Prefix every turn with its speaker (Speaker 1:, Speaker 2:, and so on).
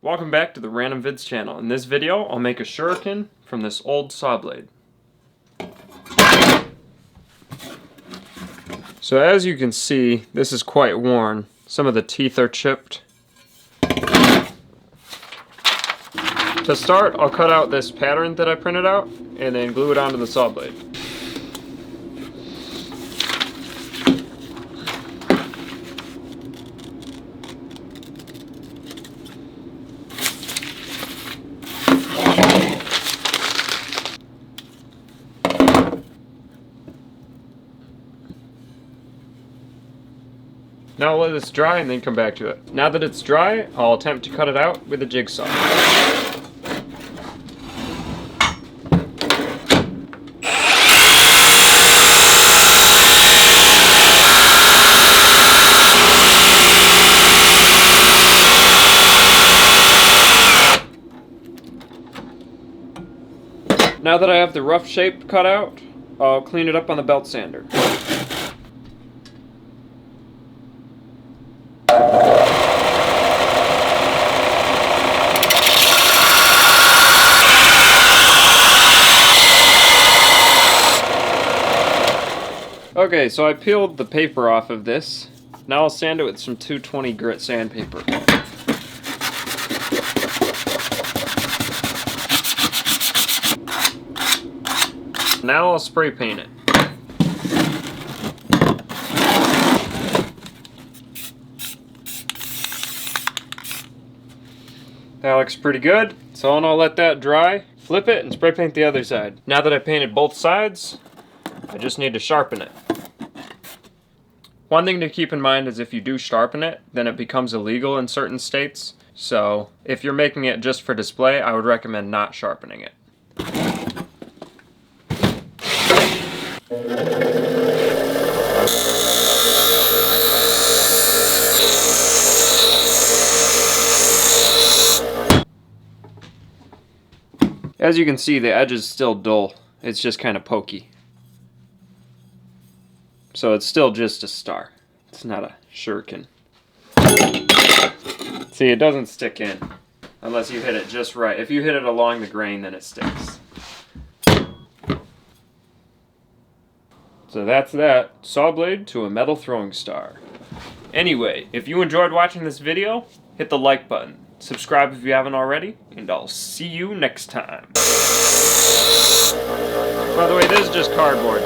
Speaker 1: Welcome back to the Random Vids channel. In this video, I'll make a shuriken from this old saw blade. So as you can see, this is quite worn. Some of the teeth are chipped. To start, I'll cut out this pattern that I printed out and then glue it onto the saw blade. Now I'll let this dry and then come back to it. Now that it's dry, I'll attempt to cut it out with a jigsaw. Now that I have the rough shape cut out, I'll clean it up on the belt sander. Okay, so I peeled the paper off of this. Now I'll sand it with some 220 grit sandpaper. Now I'll spray paint it. That looks pretty good, so I'll let that dry, flip it, and spray paint the other side. Now that I painted both sides, I just need to sharpen it. One thing to keep in mind is if you do sharpen it, then it becomes illegal in certain states. So if you're making it just for display, I would recommend not sharpening it. As you can see, the edge is still dull. It's just kind of pokey. So it's still just a star. It's not a shuriken. See, it doesn't stick in unless you hit it just right. If you hit it along the grain, then it sticks. So that's that. Saw blade to a metal throwing star. Anyway, if you enjoyed watching this video, hit the like button. Subscribe if you haven't already, and I'll see you next time. By the way, this is just cardboard.